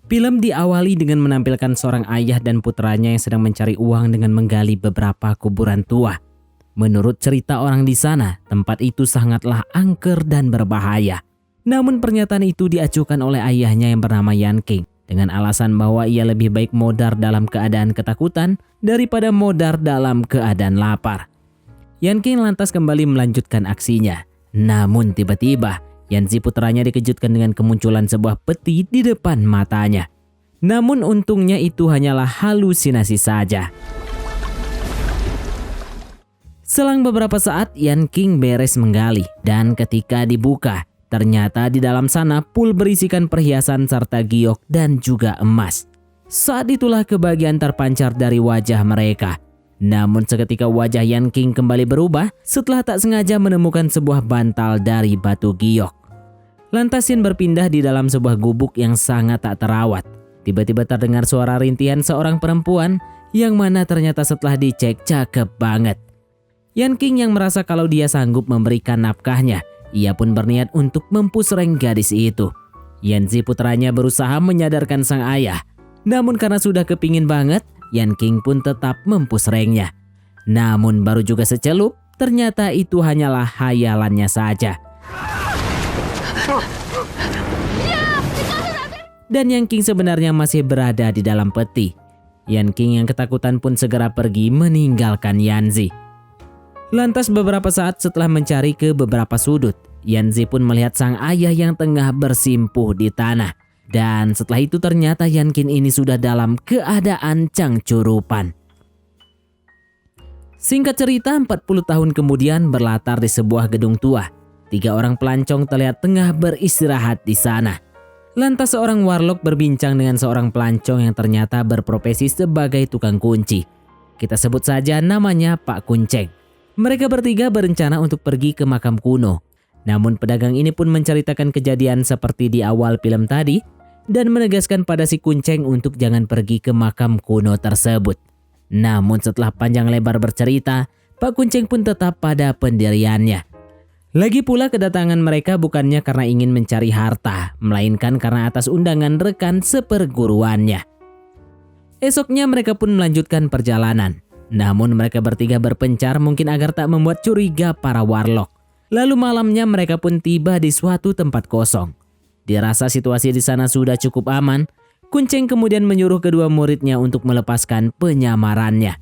Film diawali dengan menampilkan seorang ayah dan putranya yang sedang mencari uang dengan menggali beberapa kuburan tua. Menurut cerita orang di sana, tempat itu sangatlah angker dan berbahaya. Namun pernyataan itu diacuhkan oleh ayahnya yang bernama Yan King dengan alasan bahwa ia lebih baik modar dalam keadaan ketakutan daripada modar dalam keadaan lapar. Yan King lantas kembali melanjutkan aksinya. Namun tiba-tiba Yanzi putranya dikejutkan dengan kemunculan sebuah peti di depan matanya. Namun untungnya itu hanyalah halusinasi saja. Selang beberapa saat Yan King beres menggali dan ketika dibuka, ternyata di dalam sana pul berisikan perhiasan serta giok dan juga emas. Saat itulah kebahagiaan terpancar dari wajah mereka. Namun seketika wajah Yan King kembali berubah setelah tak sengaja menemukan sebuah bantal dari batu giok. Lantas Yan berpindah di dalam sebuah gubuk yang sangat tak terawat. Tiba-tiba terdengar suara rintihan seorang perempuan yang mana ternyata setelah dicek cakep banget. Yan King yang merasa kalau dia sanggup memberikan nafkahnya, ia pun berniat untuk mempusreng gadis itu. Yanzi putranya berusaha menyadarkan sang ayah. Namun karena sudah kepingin banget, Yan King pun tetap mempusrengnya. Namun baru juga secelup, ternyata itu hanyalah hayalannya saja. Dan Yan King sebenarnya masih berada di dalam peti. Yan King yang ketakutan pun segera pergi meninggalkan Yanzi. Lantas beberapa saat setelah mencari ke beberapa sudut, Yanzi pun melihat sang ayah yang tengah bersimpuh di tanah. Dan setelah itu ternyata Yan King ini sudah dalam keadaan cangcurupan. Singkat cerita 40 tahun kemudian berlatar di sebuah gedung tua. 3 orang pelancong terlihat tengah beristirahat di sana. Lantas seorang warlock berbincang dengan seorang pelancong yang ternyata berprofesi sebagai tukang kunci. Kita sebut saja namanya Pak Kunceng. Mereka bertiga berencana untuk pergi ke makam kuno. Namun pedagang ini pun menceritakan kejadian seperti di awal film tadi dan menegaskan pada si Kunceng untuk jangan pergi ke makam kuno tersebut. Namun setelah panjang lebar bercerita, Pak Kunceng pun tetap pada pendiriannya. Lagi pula kedatangan mereka bukannya karena ingin mencari harta, melainkan karena atas undangan rekan seperguruannya. Esoknya mereka pun melanjutkan perjalanan. Namun mereka bertiga berpencar mungkin agar tak membuat curiga para warlock. Lalu malamnya mereka pun tiba di suatu tempat kosong. Dirasa situasi di sana sudah cukup aman, Kunceng kemudian menyuruh kedua muridnya untuk melepaskan penyamarannya.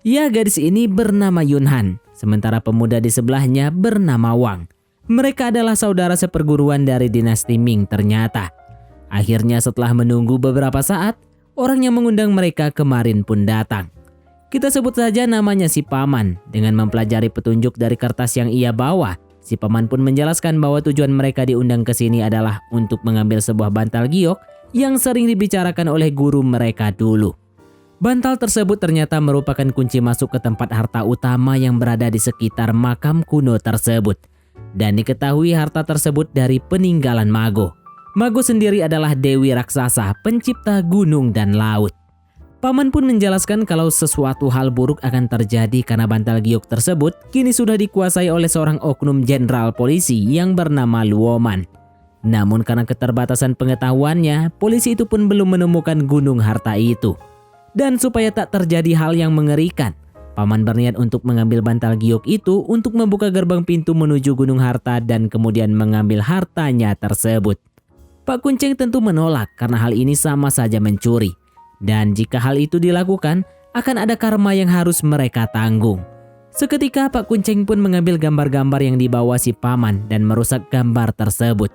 Ya, gadis ini bernama Yunhan, sementara pemuda di sebelahnya bernama Wang. Mereka adalah saudara seperguruan dari dinasti Ming ternyata. Akhirnya setelah menunggu beberapa saat, orang yang mengundang mereka kemarin pun datang. Kita sebut saja namanya si Paman. Dengan mempelajari petunjuk dari kertas yang ia bawa, si Paman pun menjelaskan bahwa tujuan mereka diundang ke sini adalah untuk mengambil sebuah bantal giok yang sering dibicarakan oleh guru mereka dulu. Bantal tersebut ternyata merupakan kunci masuk ke tempat harta utama yang berada di sekitar makam kuno tersebut. Dan diketahui harta tersebut dari peninggalan Mago. Mago sendiri adalah dewi raksasa, pencipta gunung dan laut. Paman pun menjelaskan kalau sesuatu hal buruk akan terjadi karena bantal giok tersebut kini sudah dikuasai oleh seorang oknum jenderal polisi yang bernama Luoman. Namun karena keterbatasan pengetahuannya, polisi itu pun belum menemukan gunung harta itu. Dan supaya tak terjadi hal yang mengerikan, Paman berniat untuk mengambil bantal giok itu untuk membuka gerbang pintu menuju gunung harta dan kemudian mengambil hartanya tersebut. Pak Kunceng tentu menolak karena hal ini sama saja mencuri. Dan jika hal itu dilakukan, akan ada karma yang harus mereka tanggung. Seketika Pak Kunceng pun mengambil gambar-gambar yang dibawa si Paman dan merusak gambar tersebut.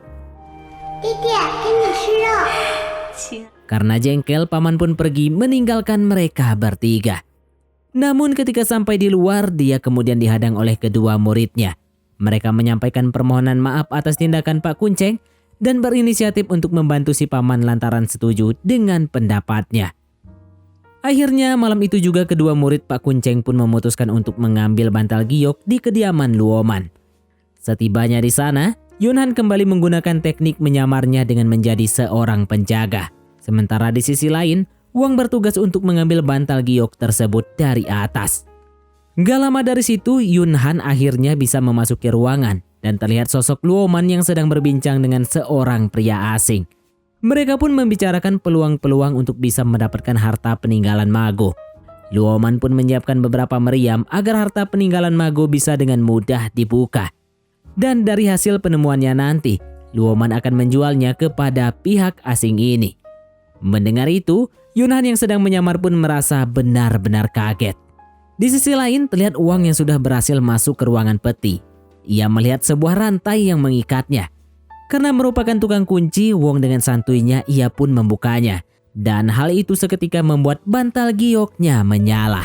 Karena jengkel, Paman pun pergi meninggalkan mereka bertiga. Namun ketika sampai di luar, dia kemudian dihadang oleh kedua muridnya. Mereka menyampaikan permohonan maaf atas tindakan Pak Kunceng dan berinisiatif untuk membantu si Paman lantaran setuju dengan pendapatnya. Akhirnya malam itu juga kedua murid Pak Kunceng pun memutuskan untuk mengambil bantal giok di kediaman Luoman. Setibanya di sana, Yunhan kembali menggunakan teknik menyamarnya dengan menjadi seorang penjaga. Sementara di sisi lain, Wang bertugas untuk mengambil bantal giok tersebut dari atas. Gak lama dari situ, Yunhan akhirnya bisa memasuki ruangan dan terlihat sosok Luoman yang sedang berbincang dengan seorang pria asing. Mereka pun membicarakan peluang-peluang untuk bisa mendapatkan harta peninggalan Mago. Luoman pun menyiapkan beberapa meriam agar harta peninggalan Mago bisa dengan mudah dibuka. Dan dari hasil penemuannya nanti, Luoman akan menjualnya kepada pihak asing ini. Mendengar itu, Yunhan yang sedang menyamar pun merasa benar-benar kaget. Di sisi lain, terlihat Wang yang sudah berhasil masuk ke ruangan peti. Ia melihat sebuah rantai yang mengikatnya. Karena merupakan tukang kunci, Wong dengan santuinya ia pun membukanya. Dan hal itu seketika membuat bantal gioknya menyala.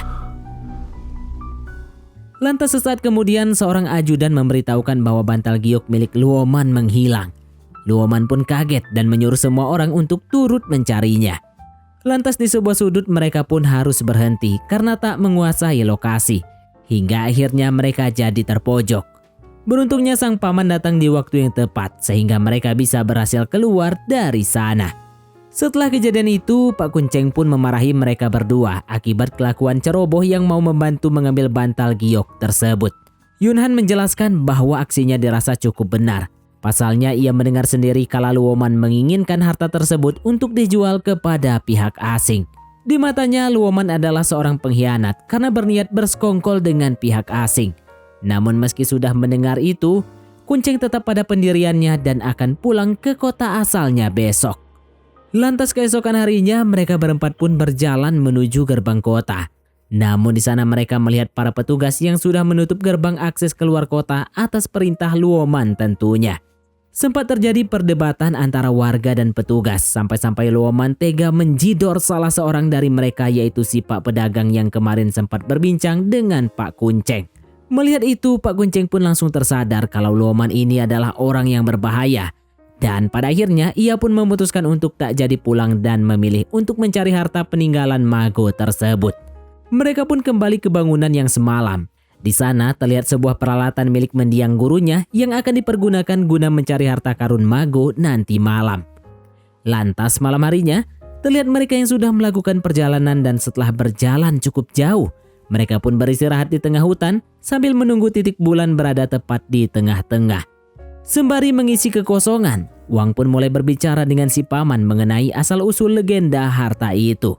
Lantas sesaat kemudian seorang ajudan memberitahukan bahwa bantal giok milik Luoman menghilang. Luoman pun kaget dan menyuruh semua orang untuk turut mencarinya. Lantas di sebuah sudut mereka pun harus berhenti karena tak menguasai lokasi. Hingga akhirnya mereka jadi terpojok. Beruntungnya sang paman datang di waktu yang tepat sehingga mereka bisa berhasil keluar dari sana. Setelah kejadian itu, Pak Kunceng pun memarahi mereka berdua akibat kelakuan ceroboh yang mau membantu mengambil bantal giok tersebut. Yunhan menjelaskan bahwa aksinya dirasa cukup benar. Pasalnya ia mendengar sendiri kala Luoman menginginkan harta tersebut untuk dijual kepada pihak asing. Di matanya Luoman adalah seorang pengkhianat karena berniat bersekongkol dengan pihak asing. Namun meski sudah mendengar itu, Kunceng tetap pada pendiriannya dan akan pulang ke kota asalnya besok. Lantas keesokan harinya mereka berempat pun berjalan menuju gerbang kota. Namun di sana mereka melihat para petugas yang sudah menutup gerbang akses keluar kota atas perintah Luoman tentunya. Sempat terjadi perdebatan antara warga dan petugas sampai-sampai Luoman tega menjidor salah seorang dari mereka yaitu si Pak Pedagang yang kemarin sempat berbincang dengan Pak Kunceng. Melihat itu Pak Kunceng pun langsung tersadar kalau Luoman ini adalah orang yang berbahaya. Dan pada akhirnya ia pun memutuskan untuk tak jadi pulang dan memilih untuk mencari harta peninggalan Mago tersebut. Mereka pun kembali ke bangunan yang semalam. Di sana terlihat sebuah peralatan milik mendiang gurunya yang akan dipergunakan guna mencari harta karun Mago nanti malam. Lantas malam harinya, terlihat mereka yang sudah melakukan perjalanan dan setelah berjalan cukup jauh, mereka pun beristirahat di tengah hutan sambil menunggu titik bulan berada tepat di tengah-tengah. Sembari mengisi kekosongan, Wang pun mulai berbicara dengan si paman mengenai asal-usul legenda harta itu.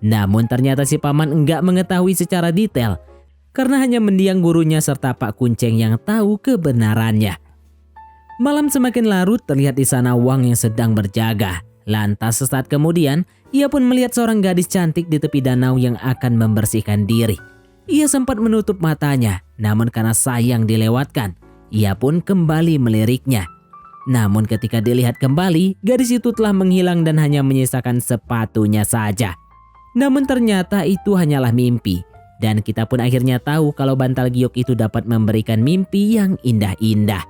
Namun ternyata si paman enggak mengetahui secara detail, karena hanya mendiang gurunya serta Pak Kunceng yang tahu kebenarannya. Malam semakin larut, terlihat di sana Wang yang sedang berjaga. Lantas sesaat kemudian, ia pun melihat seorang gadis cantik di tepi danau yang akan membersihkan diri. Ia sempat menutup matanya, namun karena sayang dilewatkan, ia pun kembali meliriknya. Namun ketika dilihat kembali, gadis itu telah menghilang dan hanya menyisakan sepatunya saja. Namun ternyata itu hanyalah mimpi. Dan kita pun akhirnya tahu kalau bantal giok itu dapat memberikan mimpi yang indah-indah.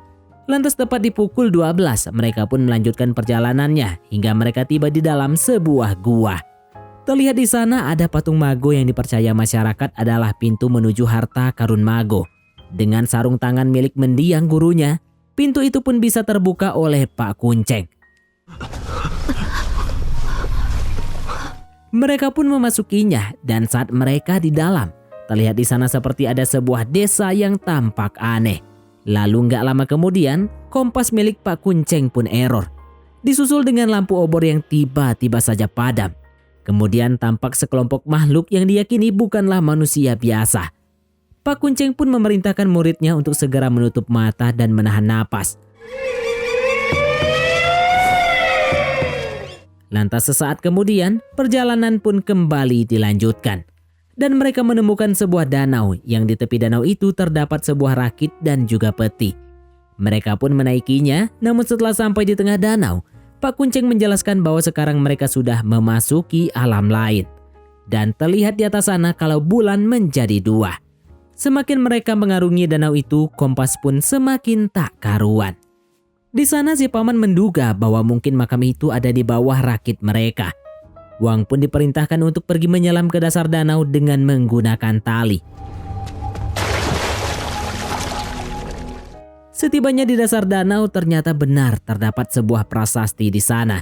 Lantas tepat di pukul 12, mereka pun melanjutkan perjalanannya hingga mereka tiba di dalam sebuah gua. Terlihat di sana ada patung Mago yang dipercaya masyarakat adalah pintu menuju harta karun Mago. Dengan sarung tangan milik mendiang gurunya, pintu itu pun bisa terbuka oleh Pak Kunceng. Mereka pun memasukinya dan saat mereka di dalam, terlihat di sana seperti ada sebuah desa yang tampak aneh. Lalu nggak lama kemudian, kompas milik Pak Kunceng pun error. Disusul dengan lampu obor yang tiba-tiba saja padam. Kemudian tampak sekelompok makhluk yang diyakini bukanlah manusia biasa. Pak Kunceng pun memerintahkan muridnya untuk segera menutup mata dan menahan napas. Lantas sesaat kemudian, perjalanan pun kembali dilanjutkan. Dan mereka menemukan sebuah danau yang di tepi danau itu terdapat sebuah rakit dan juga peti. Mereka pun menaikinya, namun setelah sampai di tengah danau, Pak Kunceng menjelaskan bahwa sekarang mereka sudah memasuki alam lain. Dan terlihat di atas sana kalau bulan menjadi dua. Semakin mereka mengarungi danau itu, kompas pun semakin tak karuan. Di sana si paman menduga bahwa mungkin makam itu ada di bawah rakit mereka. Wang pun diperintahkan untuk pergi menyelam ke dasar danau dengan menggunakan tali. Setibanya di dasar danau ternyata benar terdapat sebuah prasasti di sana.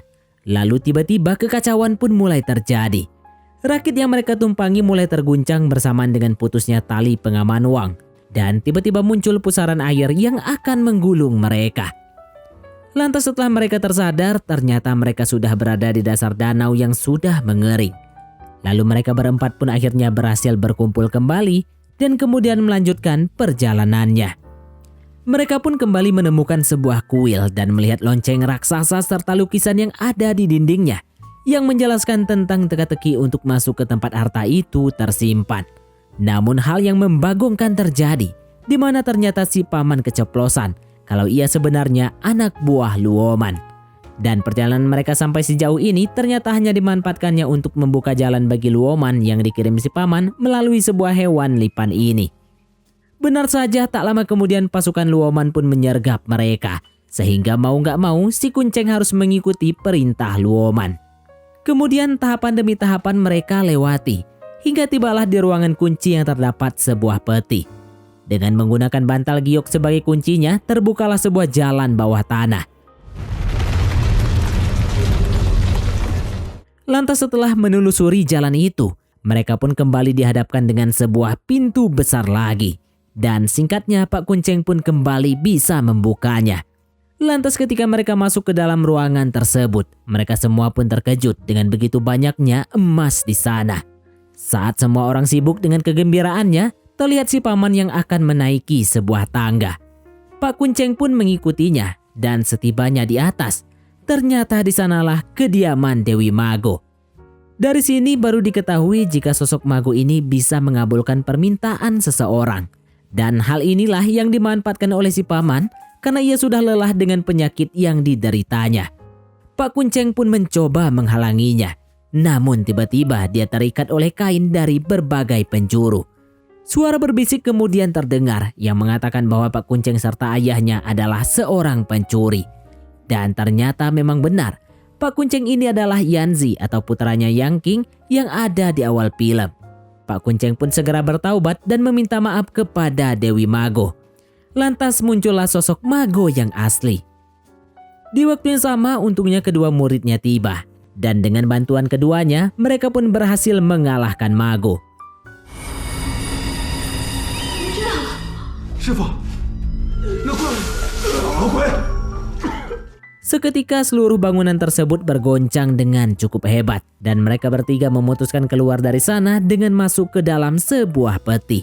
Lalu tiba-tiba kekacauan pun mulai terjadi. Rakit yang mereka tumpangi mulai terguncang bersamaan dengan putusnya tali pengaman Wang. dan tiba-tiba muncul pusaran air yang akan menggulung mereka. Lantas setelah mereka tersadar, ternyata mereka sudah berada di dasar danau yang sudah mengering. Lalu mereka berempat pun akhirnya berhasil berkumpul kembali dan kemudian melanjutkan perjalanannya. Mereka pun kembali menemukan sebuah kuil dan melihat lonceng raksasa serta lukisan yang ada di dindingnya yang menjelaskan tentang teka-teki untuk masuk ke tempat harta itu tersimpan. Namun hal yang membagongkan terjadi, di mana ternyata si paman keceplosan kalau ia sebenarnya anak buah Luoman. Dan perjalanan mereka sampai sejauh ini ternyata hanya dimanfaatkannya untuk membuka jalan bagi Luoman yang dikirim si paman melalui sebuah hewan lipan ini. Benar saja, tak lama kemudian pasukan Luoman pun menyergap mereka, sehingga mau nggak mau si Kunceng harus mengikuti perintah Luoman. Kemudian tahapan demi tahapan mereka lewati, hingga tibalah di ruangan kunci yang terdapat sebuah peti. Dengan menggunakan bantal giok sebagai kuncinya, terbukalah sebuah jalan bawah tanah. Lantas setelah menelusuri jalan itu, mereka pun kembali dihadapkan dengan sebuah pintu besar lagi. Dan singkatnya Pak Kunceng pun kembali bisa membukanya. Lantas ketika mereka masuk ke dalam ruangan tersebut, mereka semua pun terkejut dengan begitu banyaknya emas di sana. Saat semua orang sibuk dengan kegembiraannya, terlihat si paman yang akan menaiki sebuah tangga. Pak Kunceng pun mengikutinya dan setibanya di atas, ternyata di sanalah kediaman Dewi Mago. Dari sini baru diketahui jika sosok Mago ini bisa mengabulkan permintaan seseorang. Dan hal inilah yang dimanfaatkan oleh si paman karena ia sudah lelah dengan penyakit yang dideritanya. Pak Kunceng pun mencoba menghalanginya. Namun tiba-tiba dia terikat oleh kain dari berbagai penjuru. Suara berbisik kemudian terdengar yang mengatakan bahwa Pak Kunceng serta ayahnya adalah seorang pencuri. Dan ternyata memang benar, Pak Kunceng ini adalah Yanzi atau putranya Yang King yang ada di awal film. Pak Kunceng pun segera bertaubat dan meminta maaf kepada Dewi Mago. Lantas muncullah sosok Mago yang asli. Di waktu yang sama untungnya kedua muridnya tiba. Dan dengan bantuan keduanya mereka pun berhasil mengalahkan Mago. Seketika seluruh bangunan tersebut bergoncang dengan cukup hebat. Dan mereka bertiga memutuskan keluar dari sana dengan masuk ke dalam sebuah peti.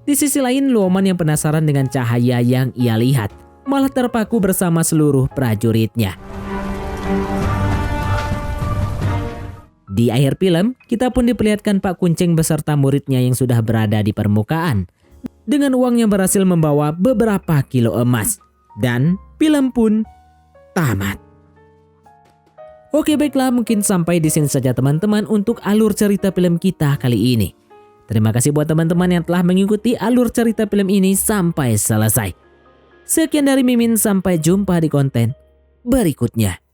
Di sisi lain, Luoman yang penasaran dengan cahaya yang ia lihat malah terpaku bersama seluruh prajuritnya. Di akhir film, kita pun diperlihatkan Pak Kunceng beserta muridnya yang sudah berada di permukaan dengan uang yang berhasil membawa beberapa kilo emas. Dan film pun tamat. Oke, baiklah, mungkin sampai di sini saja teman-teman untuk alur cerita film kita kali ini. Terima kasih buat teman-teman yang telah mengikuti alur cerita film ini sampai selesai. Sekian dari Mimin, sampai jumpa di konten berikutnya.